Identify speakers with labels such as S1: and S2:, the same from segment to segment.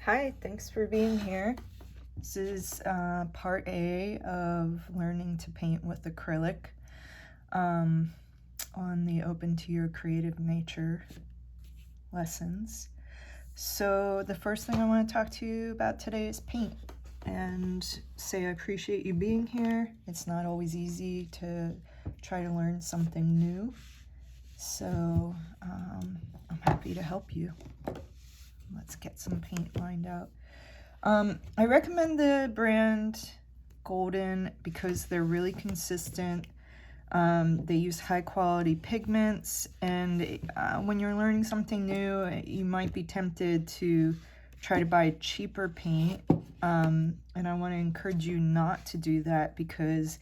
S1: Hi, thanks for being here. This is part A of learning to paint with acrylic on the Open to Your Creative Nature lessons. So the first thing I want to talk to you about today is paint and say I appreciate you being here. It's not always easy to try to learn something new, so I'm happy to help you. Let's get some paint lined out. I recommend the brand Golden because they're really consistent. They use high quality pigments, and when you're learning something new, you might be tempted to try to buy cheaper paint. And I want to encourage you not to do that because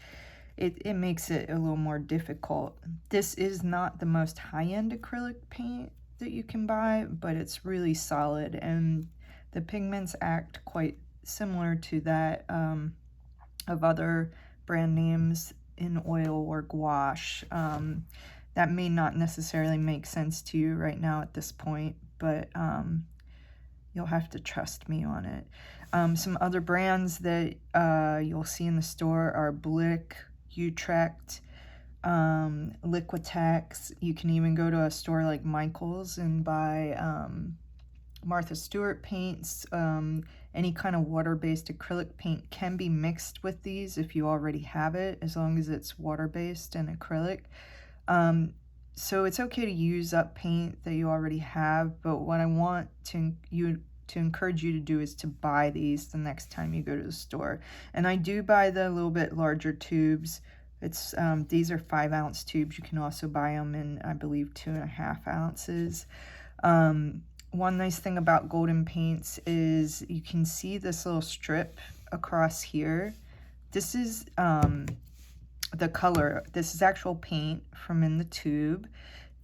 S1: it makes it a little more difficult. This is not the most high-end acrylic paint that you can buy, but it's really solid, and the pigments act quite similar to that of other brand names in oil or gouache. That may not necessarily make sense to you right now at this point, but you'll have to trust me on it. Some other brands that you'll see in the store are Blick, Utrecht, Liquitex. You can even go to a store like Michael's and buy Martha Stewart paints. Any kind of water-based acrylic paint can be mixed with these if you already have it, as long as it's water-based and acrylic. So it's okay to use up paint that you already have, but what I want to encourage you to do is to buy these the next time you go to the store. And I do buy the little bit larger tubes. It's these are 5-ounce tubes. You can also buy them in, I believe, 2.5 ounces. One nice thing about Golden paints is you can see this little strip across here. This is the color. This is actual paint from in the tube,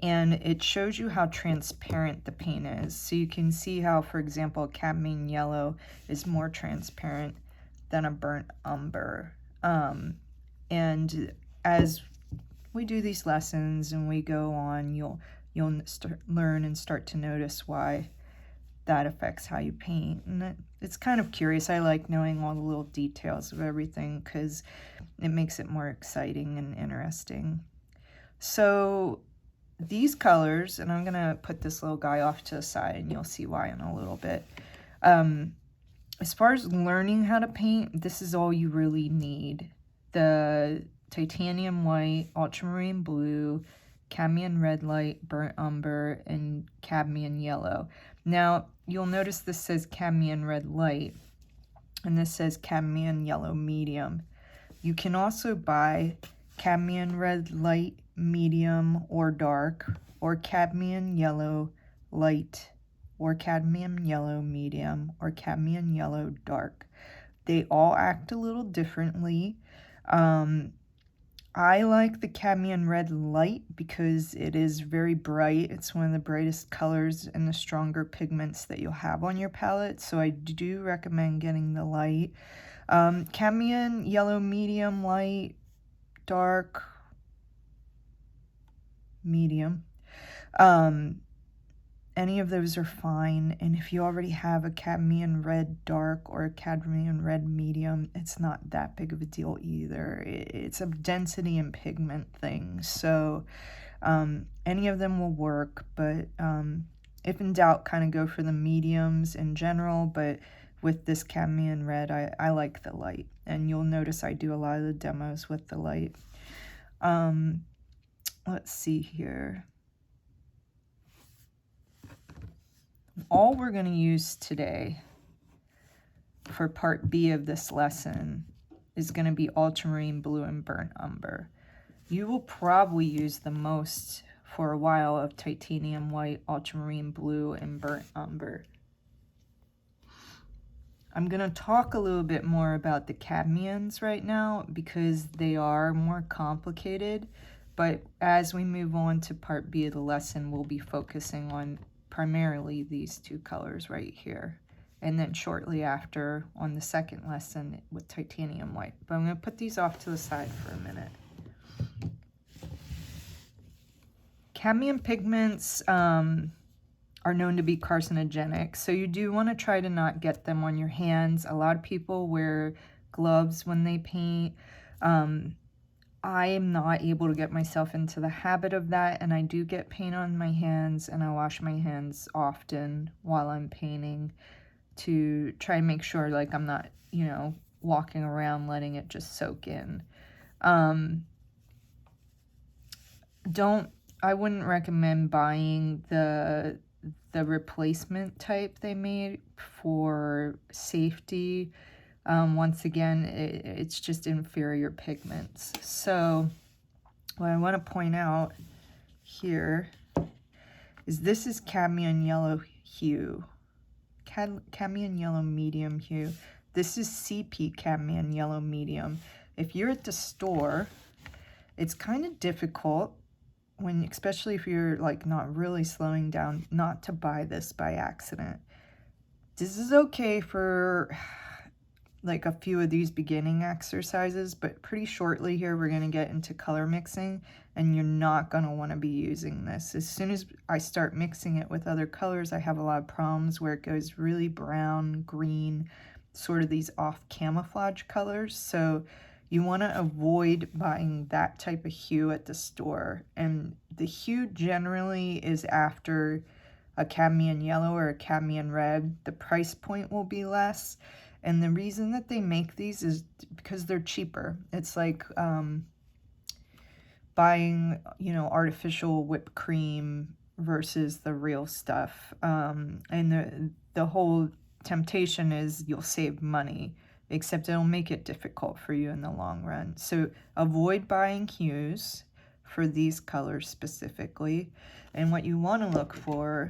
S1: and it shows you how transparent the paint is. So you can see how, for example, cadmium yellow is more transparent than a burnt umber. And as we do these lessons and we go on, you'll learn and start to notice why that affects how you paint. And it's kind of curious. I like knowing all the little details of everything because it makes it more exciting and interesting. So these colors, and I'm gonna put this little guy off to the side and you'll see why in a little bit. As far as learning how to paint, this is all you really need. The titanium white, ultramarine blue, cadmium red light, burnt umber, and cadmium yellow. Now, you'll notice this says cadmium red light, and this says cadmium yellow medium. You can also buy cadmium red light, medium, or dark, or cadmium yellow light, or cadmium yellow medium, or cadmium yellow dark. They all act a little differently. I like the cadmium red light because it is very bright. It's one of the brightest colors and the stronger pigments that you'll have on your palette, so I do recommend getting the light. Cadmium yellow medium, light, dark, medium. Any of those are fine, and if you already have a cadmium red dark or a cadmium red medium, it's not that big of a deal either. It's a density and pigment thing, so any of them will work, but if in doubt, kind of go for the mediums in general, but with this cadmium red, I like the light, and you'll notice I do a lot of the demos with the light. Let's see here. All we're going to use today for part B of this lesson is going to be ultramarine blue and burnt umber. You will probably use the most for a while of titanium white, ultramarine blue, and burnt umber. I'm going to talk a little bit more about the cadmiums right now because they are more complicated, but as we move on to part B of the lesson, we'll be focusing on primarily these two colors right here, and then shortly after on the second lesson with titanium white. But I'm going to put these off to the side for a minute. Cadmium pigments are known to be carcinogenic. So you do want to try to not get them on your hands. A lot of people wear gloves when they paint. I am not able to get myself into the habit of that, and I do get paint on my hands, and I wash my hands often while I'm painting to try and make sure like I'm not, you know, walking around letting it just soak in. I wouldn't recommend buying the replacement type they made for safety. Once again, it's just inferior pigments. So what I want to point out here is this is cadmium yellow hue, cadmium yellow medium hue. This is CP cadmium yellow medium. If you're at the store, it's kind of difficult when, especially if you're like not really slowing down, not to buy this by accident. This is okay for like a few of these beginning exercises, but pretty shortly here we're going to get into color mixing, and you're not going to want to be using this. As soon as I start mixing it with other colors, I have a lot of problems where it goes really brown, green, sort of these off camouflage colors. So you want to avoid buying that type of hue at the store. And the hue generally is after a cadmium yellow or a cadmium red. The price point will be less. And the reason that they make these is because they're cheaper. It's like buying, you know, artificial whipped cream versus the real stuff. And the whole temptation is you'll save money, except it'll make it difficult for you in the long run. So avoid buying hues for these colors specifically. And what you want to look for,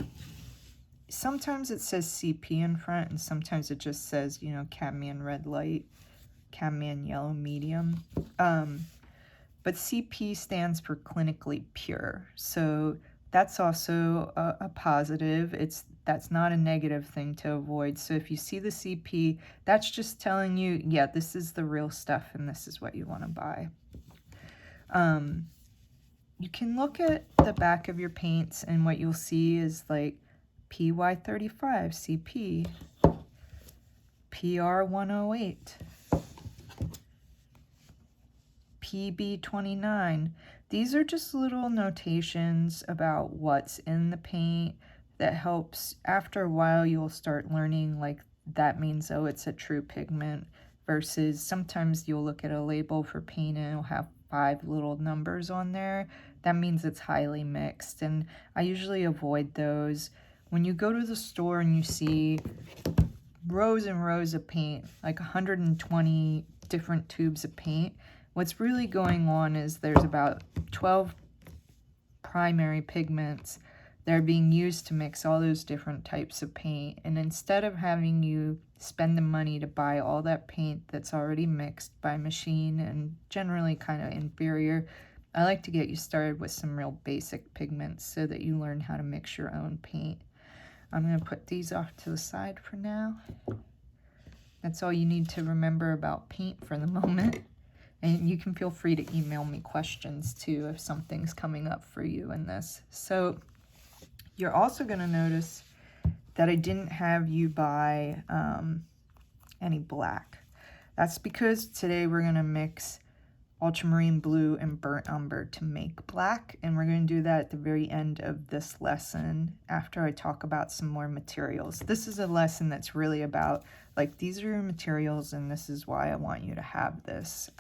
S1: sometimes it says CP in front, and sometimes it just says, you know, cadmium red light, cadmium yellow medium. But CP stands for clinically pure. So that's also a positive. That's not a negative thing to avoid. So if you see the CP, that's just telling you, yeah, this is the real stuff and this is what you want to buy. You can look at the back of your paints, and what you'll see is like PY35 CP, PR108, PB29. These are just little notations about what's in the paint that helps. After a while, you'll start learning like that means, oh, it's a true pigment, versus sometimes you'll look at a label for paint and it'll have 5 little numbers on there. That means it's highly mixed, and I usually avoid those. When you go to the store and you see rows and rows of paint, like 120 different tubes of paint, what's really going on is there's about 12 primary pigments that are being used to mix all those different types of paint. And instead of having you spend the money to buy all that paint that's already mixed by machine and generally kind of inferior, I like to get you started with some real basic pigments so that you learn how to mix your own paint. I'm going to put these off to the side for now. That's all you need to remember about paint for the moment. And you can feel free to email me questions too if something's coming up for you in this. So you're also going to notice that I didn't have you buy any black. That's because today we're going to mix ultramarine blue and burnt umber to make black, and we're going to do that at the very end of this lesson after I talk about some more materials. This is a lesson that's really about like, these are your materials and this is why I want you to have this.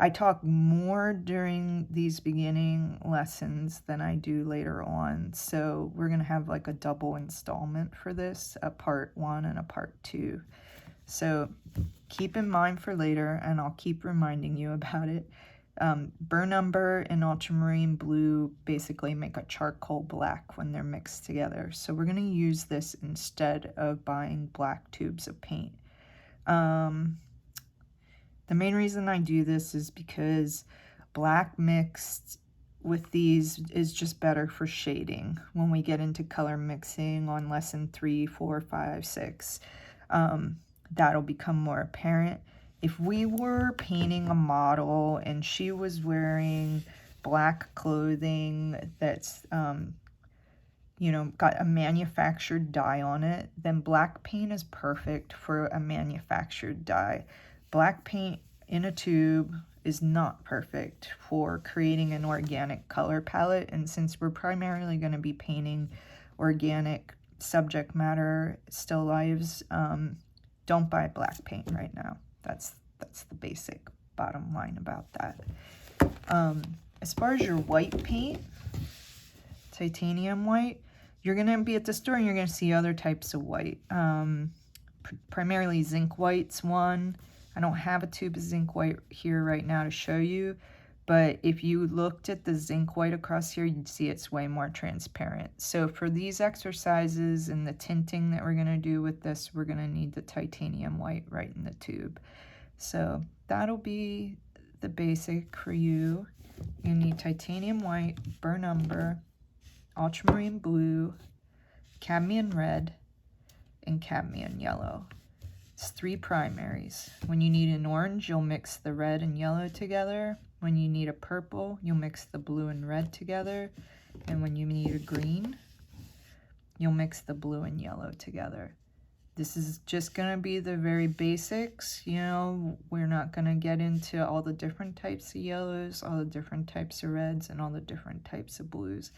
S1: I talk more during these beginning lessons than I do later on, so we're going to have like a double installment for this, a part 1 and a part 2. So keep in mind for later, and I'll keep reminding you about it. Burnt umber and ultramarine blue basically make a charcoal black when they're mixed together. So we're going to use this instead of buying black tubes of paint. The main reason I do this is because black mixed with these is just better for shading when we get into color mixing on lesson 3, 4, 5, 6. That'll become more apparent. If we were painting a model and she was wearing black clothing that's you know, got a manufactured dye on it, then black paint is perfect for a manufactured dye. Black paint in a tube is not perfect for creating an organic color palette, and since we're primarily going to be painting organic subject matter, still lifes, don't buy black paint right now. That's the basic bottom line about that. As far as your white paint, titanium white, you're going to be at the store and you're going to see other types of white. Primarily zinc white's one. I don't have a tube of zinc white here right now to show you, but if you looked at the zinc white across here, you'd see it's way more transparent. So for these exercises and the tinting that we're going to do with this, we're going to need the titanium white right in the tube. So that'll be the basic for you. You need titanium white, burnt umber, ultramarine blue, cadmium red, and cadmium yellow. It's 3 primaries. When you need an orange, you'll mix the red and yellow together. When you need a purple, you'll mix the blue and red together. And when you need a green, you'll mix the blue and yellow together. This is just going to be the very basics. You know, we're not going to get into all the different types of yellows, all the different types of reds, and all the different types of blues.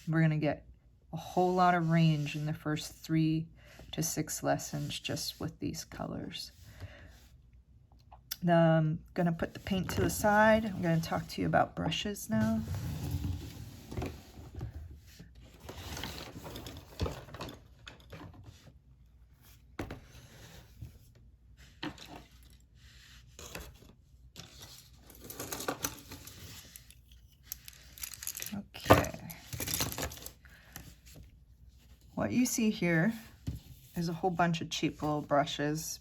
S1: We're going to get a whole lot of range in the first 3 to 6 lessons just with these colors. I'm going to put the paint to the side. I'm going to talk to you about brushes now. Okay. What you see here is a whole bunch of cheap little brushes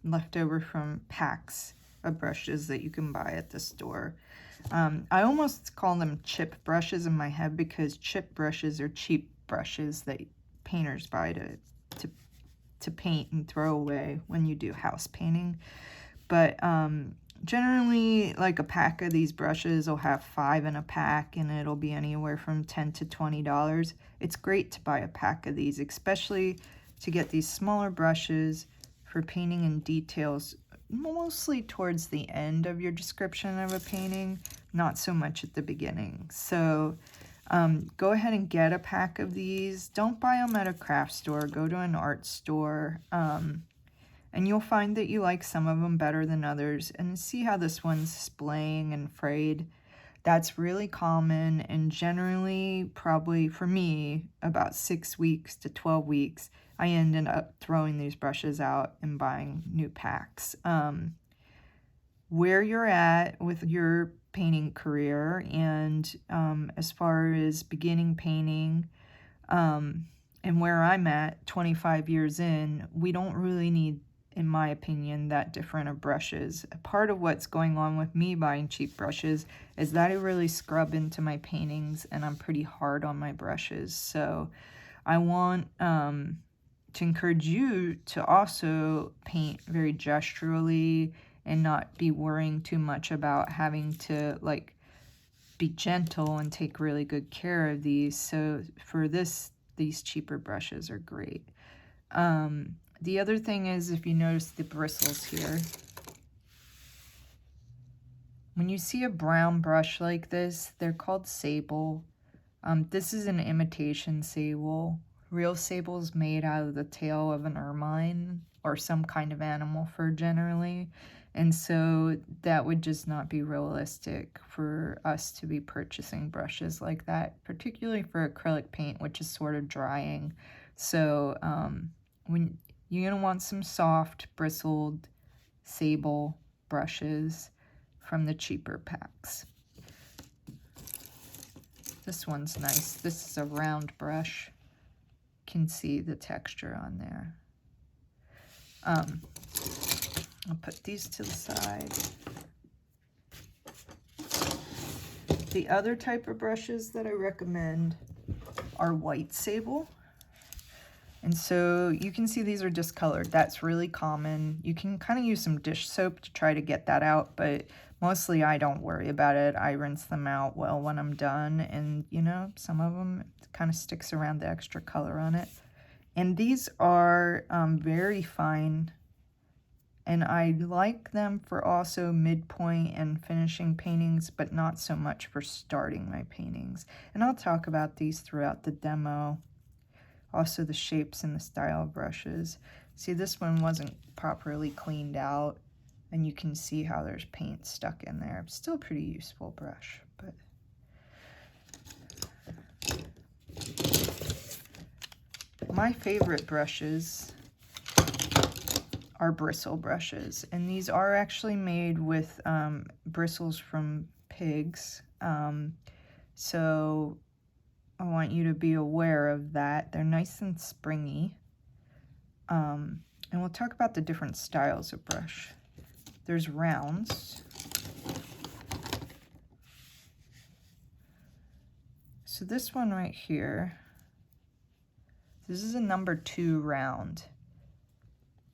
S1: left over from packs of brushes that you can buy at the store. I almost call them chip brushes in my head because chip brushes are cheap brushes that painters buy to paint and throw away when you do house painting. But generally, like a pack of these brushes will have 5 in a pack, and it'll be anywhere from $10 to $20. It's great to buy a pack of these, especially to get these smaller brushes for painting in details, mostly towards the end of your description of a painting, not so much at the beginning. So go ahead and get a pack of these. Don't buy them at a craft store. Go to an art store, and you'll find that you like some of them better than others. And see how this one's splaying and frayed. That's really common, and generally, probably for me, about 6 weeks to 12 weeks, I ended up throwing these brushes out and buying new packs. Where you're at with your painting career, and as far as beginning painting, and where I'm at 25 years in, we don't really need, in my opinion, that different of brushes. Part of what's going on with me buying cheap brushes is that I really scrub into my paintings and I'm pretty hard on my brushes. So I want to encourage you to also paint very gesturally and not be worrying too much about having to like be gentle and take really good care of these. So for this, these cheaper brushes are great. The other thing is, if you notice the bristles here, when you see a brown brush like this, they're called Sable. This is an imitation sable. Real sable is made out of the tail of an ermine or some kind of animal fur generally. And so that would just not be realistic for us to be purchasing brushes like that, particularly for acrylic paint, which is sort of drying. So when you're going to want some soft, bristled Sable brushes from the cheaper packs. This one's nice. This is a round brush. You can see the texture on there. I'll put these to the side. The other type of brushes that I recommend are white Sable. And so you can see these are discolored. That's really common. You can kind of use some dish soap to try to get that out, but Mostly I don't worry about it. I rinse them out well when I'm done, and you know, some of them kind of sticks around the extra color on it. And these are very fine, and I like them for also midpoint and finishing paintings, but not so much for starting my paintings. And I'll talk about these throughout the demo. Also the shapes and the style of brushes. See, this one wasn't properly cleaned out, and you can see how there's paint stuck in there. Still a pretty useful brush, but my favorite brushes are bristle brushes, and these are actually made with bristles from pigs. So I want you to be aware of that. They're nice and springy. And we'll talk about the different styles of brush. There's rounds. So this one right here, this is a number 2 round.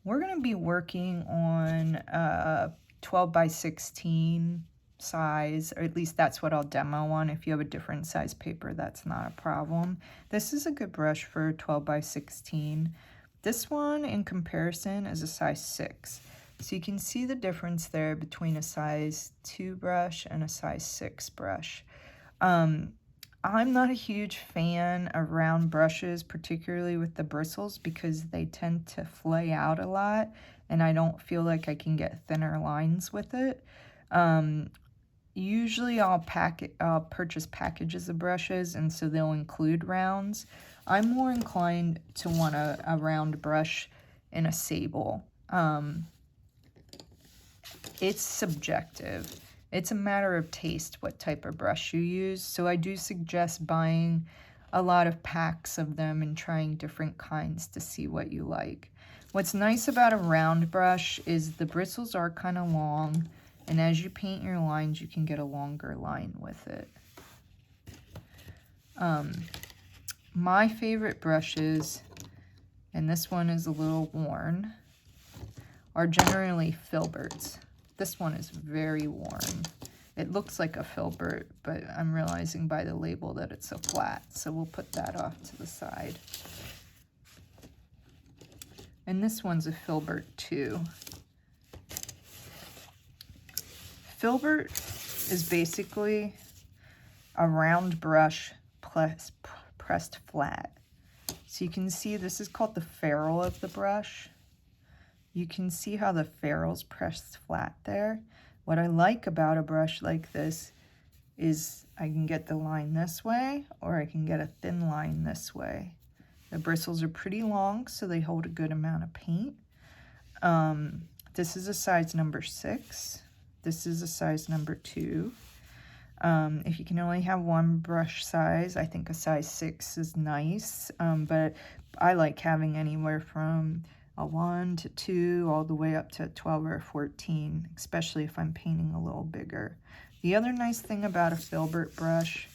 S1: We're going to be working on a 12 by 16 size, or at least that's what I'll demo on. If you have a different size paper, that's not a problem. This is a good brush for 12 by 16. This one, in comparison, is a size 6. So you can see the difference there between a size 2 brush and a size 6 brush. I'm not a huge fan of round brushes, particularly with the bristles, because they tend to flay out a lot, and I don't feel like I can get thinner lines with it. Usually I'll purchase packages of brushes, and so they'll include rounds. I'm more inclined to want a round brush in a Sable. It's subjective. It's a matter of taste what type of brush you use, so I do suggest buying a lot of packs of them and trying different kinds to see what you like. What's nice about a round brush is the bristles are kind of long, and as you paint your lines, you can get a longer line with it. My favorite brushes, and this one is a little worn, are generally filberts. This one is very worn. It looks like a filbert, but I'm realizing by the label that it's a flat, so we'll put that off to the side. And this one's a filbert too. Filbert is basically a round brush pressed flat. So you can see this is called the ferrule of the brush. You can see how the ferrule's pressed flat there. What I like about a brush like this is I can get the line this way, or I can get a thin line this way. The bristles are pretty long, so they hold a good amount of paint. This is a size number 6. This is a size number 2. If you can only have one brush size, I think a size 6 is nice, but I like having anywhere from a 1 to 2 all the way up to 12 or 14, especially if I'm painting a little bigger. The other nice thing about a filbert brush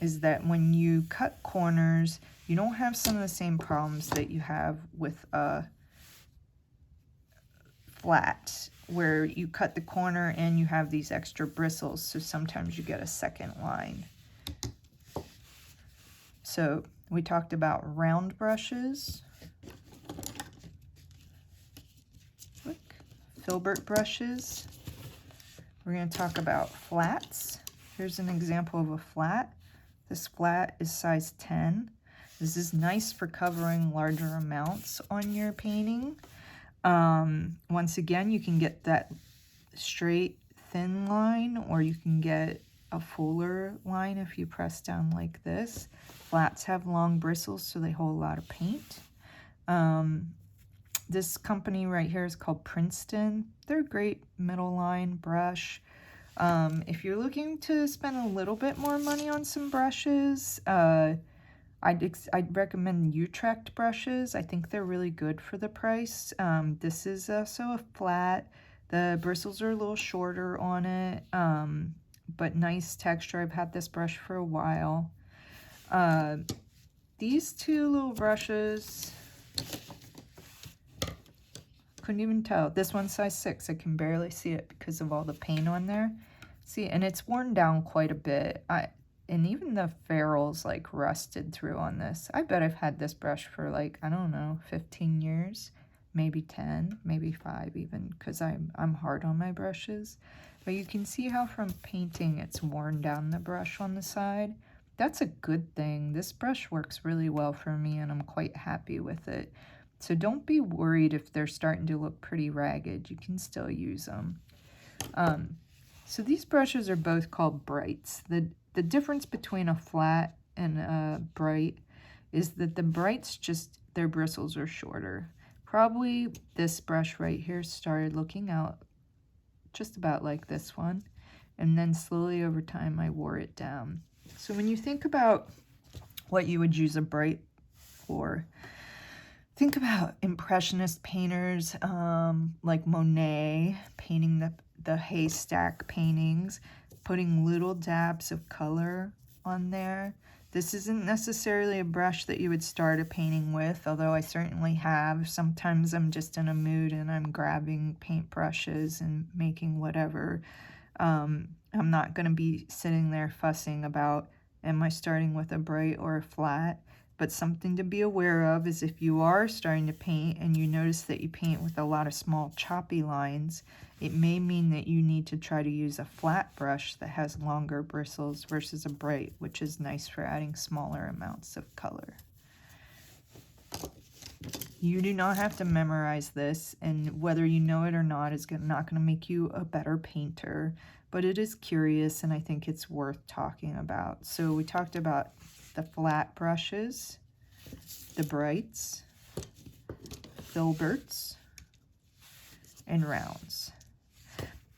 S1: is that when you cut corners, you don't have some of the same problems that you have with a flat, where you cut the corner and you have these extra bristles, so sometimes you get a second line. So we talked about round brushes, filbert brushes. We're going to talk about flats. Here's an example of a flat. This flat is size 10. This is nice for covering larger amounts on your painting. Once again, you can get that straight thin line, or you can get a fuller line if you press down like this. Flats have long bristles, so they hold a lot of paint. This company right here is called Princeton. They're a great middle line brush. If you're looking to spend a little bit more money on some brushes, I'd recommend Utrecht brushes. I think they're really good for the price. This is also a flat. The bristles are a little shorter on it, but nice texture. I've had this brush for a while. These two little brushes couldn't even tell. This one's size 6. I can barely see it because of all the paint on there. See, and it's worn down quite a bit. And even the ferrule's like rusted through on this. I bet I've had this brush for like, I don't know, 15 years, maybe 10, maybe 5 even, because I'm hard on my brushes. But you can see how from painting it's worn down the brush on the side. That's a good thing. This brush works really well for me and I'm quite happy with it. So don't be worried if they're starting to look pretty ragged. You can still use them. So these brushes are both called Brights. The difference between a flat and a bright is that the brights just, their bristles are shorter. Probably this brush right here started looking out just about like this one, and then slowly over time I wore it down. So when you think about what you would use a bright for, think about Impressionist painters like Monet painting the haystack paintings, putting little dabs of color on there. This isn't necessarily a brush that you would start a painting with, although I certainly have. Sometimes I'm just in a mood and I'm grabbing paint brushes and making whatever. I'm not going to be sitting there fussing about, am I starting with a bright or a flat? But something to be aware of is if you are starting to paint and you notice that you paint with a lot of small choppy lines, it may mean that you need to try to use a flat brush that has longer bristles versus a bright, which is nice for adding smaller amounts of color. You do not have to memorize this, and whether you know it or not is not going to make you a better painter, but it is curious and I think it's worth talking about. So we talked about the flat brushes, the brights, filberts, and rounds.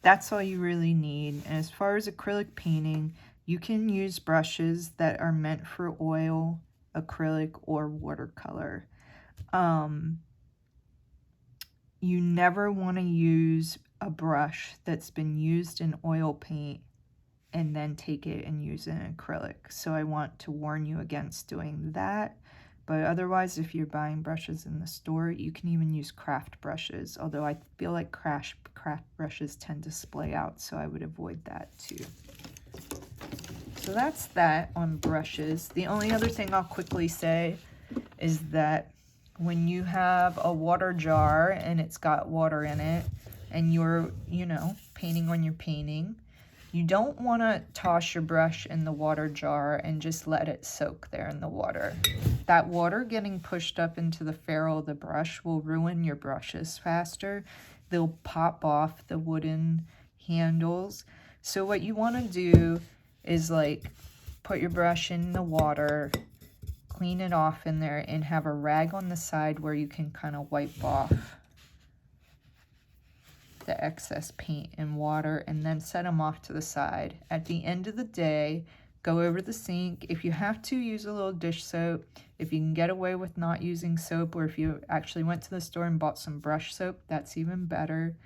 S1: That's all you really need. And as far as acrylic painting, you can use brushes that are meant for oil, acrylic, or watercolor. You never want to use a brush that's been used in oil paint and then take it and use it in acrylic. So I want to warn you against doing that. But otherwise, if you're buying brushes in the store, you can even use craft brushes, although I feel like craft brushes tend to splay out, so I would avoid that too. So that's that on brushes. The only other thing I'll quickly say is that when you have a water jar and it's got water in it and you're, painting on your painting, you don't want to toss your brush in the water jar and just let it soak there in the water. That water getting pushed up into the ferrule of the brush will ruin your brushes faster. They'll pop off the wooden handles. So what you want to do is like put your brush in the water, clean it off in there, and have a rag on the side where you can kind of wipe off the excess paint and water, and then set them off to the side. At the end of the day, go over the sink. If you have to, use a little dish soap. If you can get away with not using soap, or if you actually went to the store and bought some brush soap, that's even better.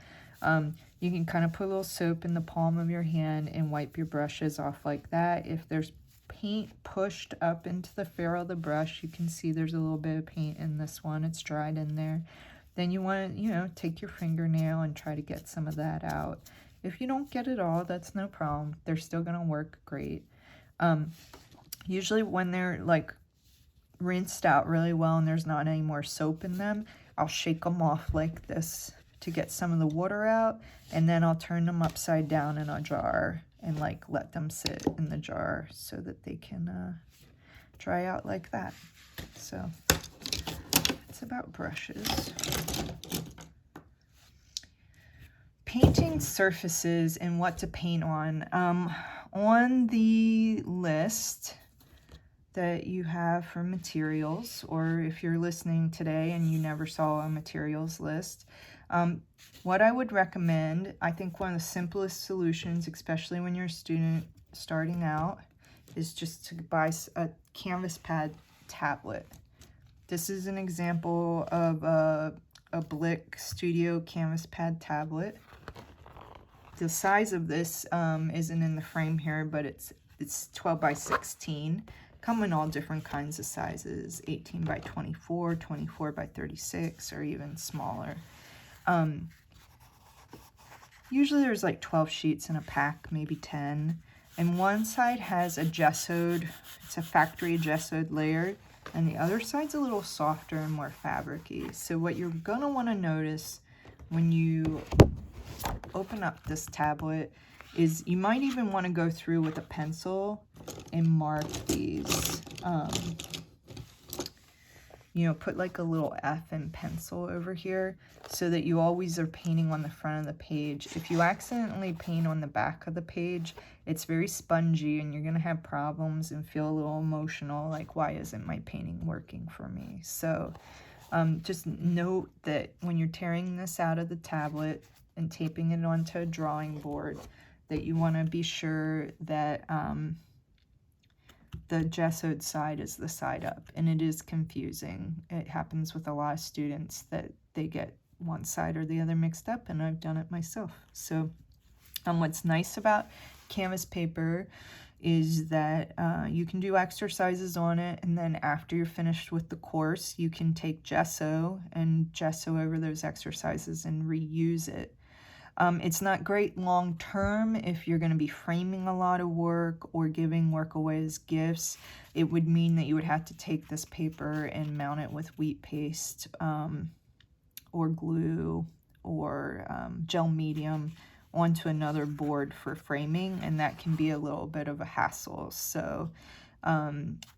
S1: You can kind of put a little soap in the palm of your hand and wipe your brushes off like that. If there's paint pushed up into the ferrule of the brush, you can see there's a little bit of paint in this one. It's dried in there. Then you want to, take your fingernail and try to get some of that out. If you don't get it all, that's no problem. They're still going to work great. Usually when they're like rinsed out really well and there's not any more soap in them, I'll shake them off like this to get some of the water out, and then I'll turn them upside down in a jar and like let them sit in the jar so that they can dry out like that. So it's about brushes. Painting surfaces and what to paint on. On the list that you have for materials, or if you're listening today and you never saw a materials list, what I would recommend, I think one of the simplest solutions, especially when you're a student starting out, is just to buy a canvas pad tablet. This is an example of a Blick Studio canvas pad tablet. The size of this isn't in the frame here, but it's 12 by 16. Come in all different kinds of sizes, 18 by 24, 24 by 36, or even smaller. Usually there's like 12 sheets in a pack, maybe 10. And one side has a gessoed, it's a factory gessoed layer, and the other side's a little softer and more fabric-y. So what you're gonna wanna notice when you open up this tablet is you might even wanna go through with a pencil and mark these. You know, put like a little F in pencil over here so that you always are painting on the front of the page. If you accidentally paint on the back of the page, it's very spongy and you're gonna have problems and feel a little emotional, like, why isn't my painting working for me? So just note that when you're tearing this out of the tablet and taping it onto a drawing board, that you wanna be sure that the gessoed side is the side up, and it is confusing. It happens with a lot of students that they get one side or the other mixed up, and I've done it myself. So what's nice about canvas paper is that you can do exercises on it, and then after you're finished with the course, you can take gesso and gesso over those exercises and reuse it. It's not great long term if you're going to be framing a lot of work or giving work away as gifts. It would mean that you would have to take this paper and mount it with wheat paste or glue or gel medium onto another board for framing, and that can be a little bit of a hassle. So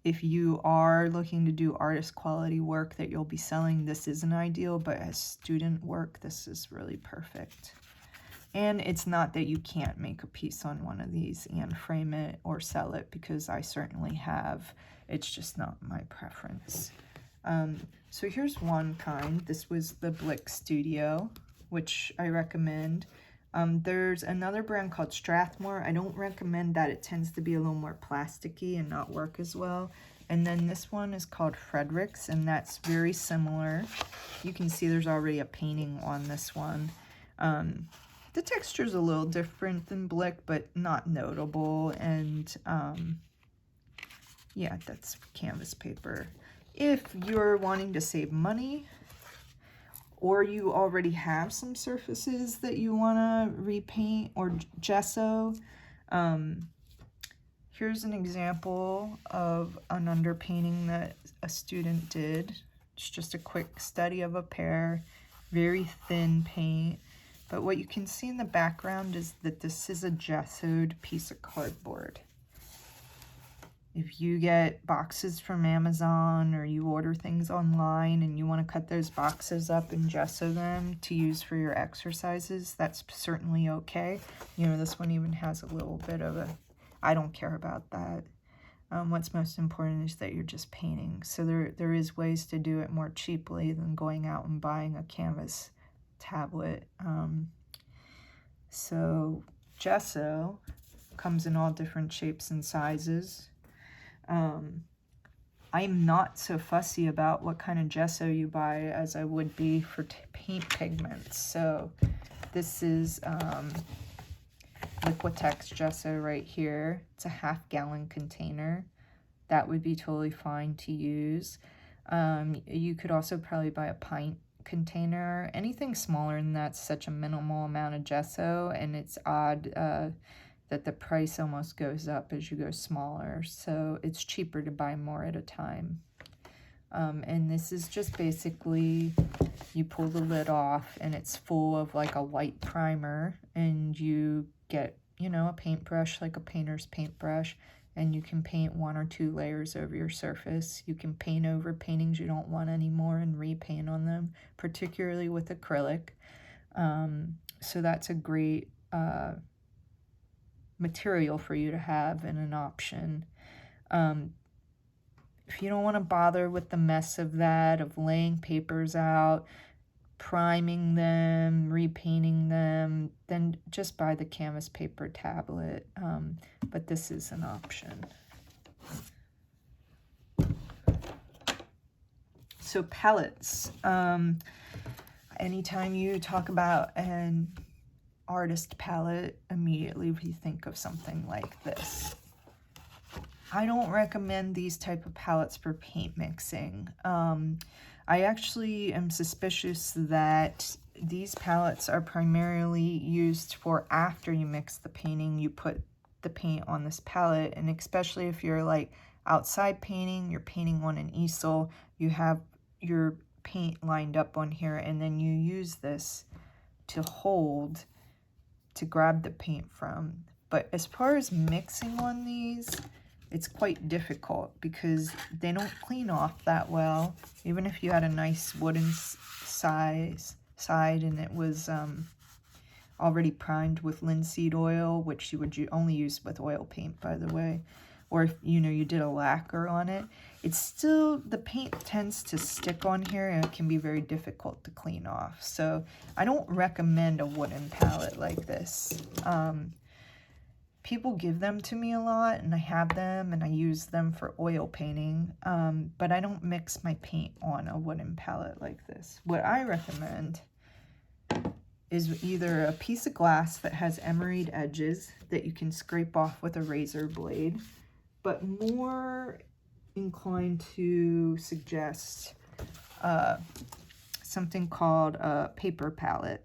S1: if you are looking to do artist quality work that you'll be selling, this isn't ideal, but as student work, this is really perfect. And it's not that you can't make a piece on one of these and frame it or sell it, because I certainly have. It's just not my preference. So here's one kind. This was the Blick Studio, which I recommend. There's another brand called Strathmore. I don't recommend that. It tends to be a little more plasticky and not work as well. And then this one is called Frederick's, and that's very similar. You can see there's already a painting on this one. The texture is a little different than Blick, but not notable. And yeah, that's canvas paper. If you're wanting to save money, or you already have some surfaces that you want to repaint or gesso, here's an example of an underpainting that a student did. It's just a quick study of a pair, very thin paint. But what you can see in the background is that this is a gessoed piece of cardboard. If you get boxes from Amazon or you order things online and you want to cut those boxes up and gesso them to use for your exercises, that's certainly okay. You know, this one even has a little bit of a, I don't care about that. What's most important is that you're just painting. So there is ways to do it more cheaply than going out and buying a canvas tablet. So gesso comes in all different shapes and sizes. I'm not so fussy about what kind of gesso you buy as I would be for paint pigments. So this is Liquitex gesso right here. It's a half-gallon container. That would be totally fine to use. You could also probably buy a pint container. Anything smaller than that's such a minimal amount of gesso, and it's odd that the price almost goes up as you go smaller, so it's cheaper to buy more at a time. And this is just basically, you pull the lid off and it's full of like a white primer, and you get, you know, a paintbrush, like a painter's paintbrush, and you can paint 1 or 2 layers over your surface. You can paint over paintings you don't want anymore and repaint on them, particularly with acrylic. So that's a great material for you to have and an option. If you don't want to bother with the mess of that, of laying papers out, priming them, repainting them, then just buy the canvas paper tablet. But this is an option. So pallets. Anytime you talk about an artist palette, immediately we think of something like this. I don't recommend these type of palettes for paint mixing. I actually am suspicious that these palettes are primarily used for after you mix the painting. You put the paint on this palette, and especially if you're like outside painting, you're painting on an easel, you have your paint lined up on here, and then you use this to hold to grab the paint from. But as far as mixing on these, it's quite difficult because they don't clean off that well. Even if you had a nice wooden side and it was already primed with linseed oil, which you would only use with oil paint, by the way, or if you did a lacquer on it, it's still, the paint tends to stick on here and it can be very difficult to clean off. So I don't recommend a wooden palette like this. People give them to me a lot, and I have them and I use them for oil painting, but I don't mix my paint on a wooden palette like this. What I recommend is either a piece of glass that has emery edges that you can scrape off with a razor blade, but more inclined to suggest something called a paper palette.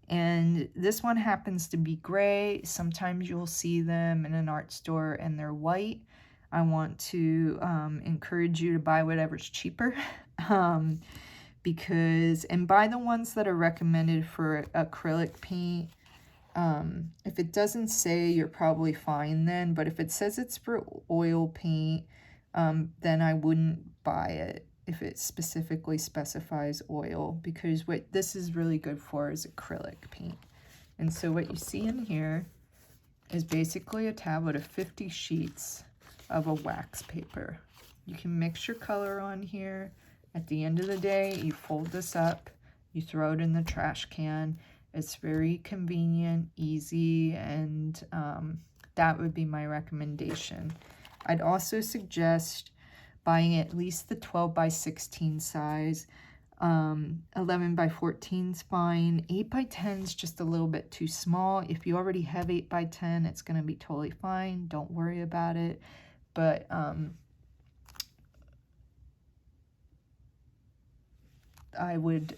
S1: And this one happens to be gray. Sometimes you'll see them in an art store and they're white. I want to encourage you to buy whatever's cheaper. Because, and buy the ones that are recommended for acrylic paint. If it doesn't say, you're probably fine then, but if it says it's for oil paint, then I wouldn't buy it if it specifically specifies oil, because what this is really good for is acrylic paint. And so what you see in here is basically a tablet of 50 sheets of a wax paper. You can mix your color on here. At the end of the day, you fold this up, you throw it in the trash can. It's very convenient, easy, and that would be my recommendation. I'd also suggest buying at least the 12 by 16 size. 11 by 14 is fine. 8 by 10 is just a little bit too small. If you already have 8 by 10, it's going to be totally fine. Don't worry about it. But I would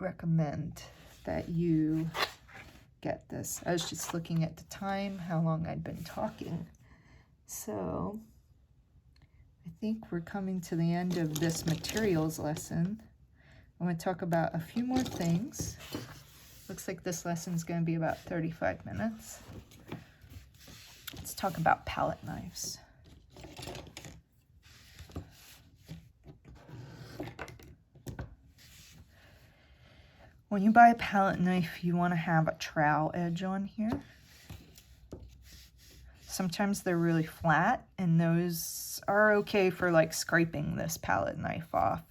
S1: recommend that you get this. I was just looking at the time, how long I'd been talking. So I think we're coming to the end of this materials lesson. I'm going to talk about a few more things. Looks like this lesson is going to be about 35 minutes. Let's talk about palette knives. When you buy a palette knife, you want to have a trowel edge on here. Sometimes they're really flat, and those are okay for like scraping this palette knife off,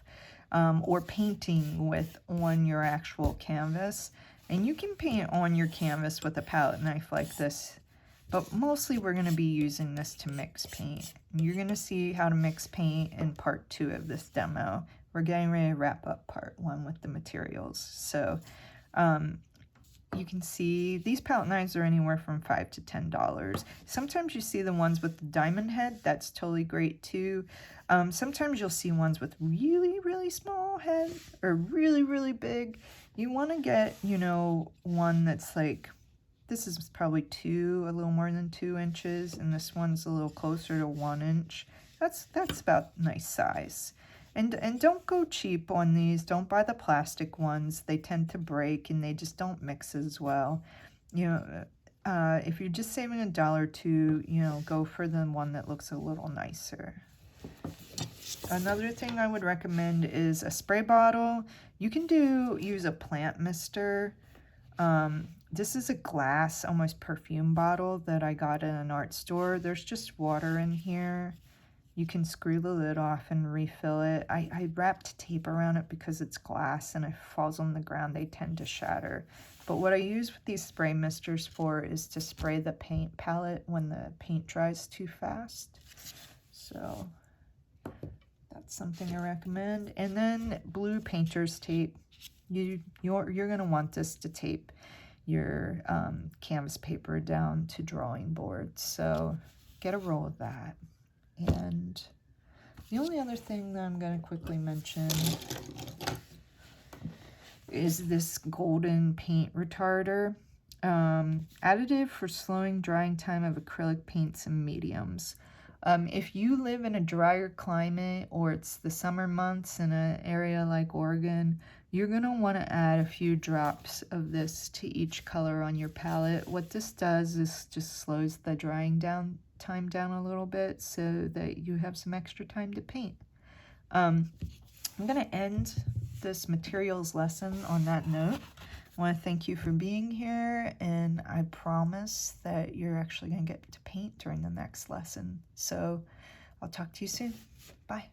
S1: or painting with on your actual canvas. And you can paint on your canvas with a palette knife like this, but mostly we're going to be using this to mix paint. And you're going to see how to mix paint in part 2 of this demo. We're getting ready to wrap up part 1 with the materials. So you can see these palette knives are anywhere from $5 to $10. Sometimes you see the ones with the diamond head. That's totally great too. Sometimes you'll see ones with really, really small head or really, really big. You want to get, one that's like, this is probably a little more than 2 inches, and this one's a little closer to 1 inch. That's about nice size. And don't go cheap on these. Don't buy the plastic ones. They tend to break and they just don't mix as well. If you're just saving $1 or $2, go for the one that looks a little nicer. Another thing I would recommend is a spray bottle. You can use a plant mister. This is a glass, almost perfume bottle that I got in an art store. There's just water in here. You can screw the lid off and refill it. I wrapped tape around it because it's glass, and if it falls on the ground, they tend to shatter. But what I use with these spray misters for is to spray the paint palette when the paint dries too fast. So that's something I recommend. And then blue painter's tape. You're going to want this to tape your canvas paper down to drawing boards. So get a roll of that. And The only other thing that I'm going to quickly mention is this golden paint retarder. Additive for slowing drying time of acrylic paints and mediums. If you live in a drier climate or it's the summer months in an area like Oregon, you're going to want to add a few drops of this to each color on your palette. What this does is just slows the drying time down a little bit so that you have some extra time to paint. I'm going to end this materials lesson on that note. I want to thank you for being here, and I promise that you're actually going to get to paint during the next lesson. So I'll talk to you soon. Bye.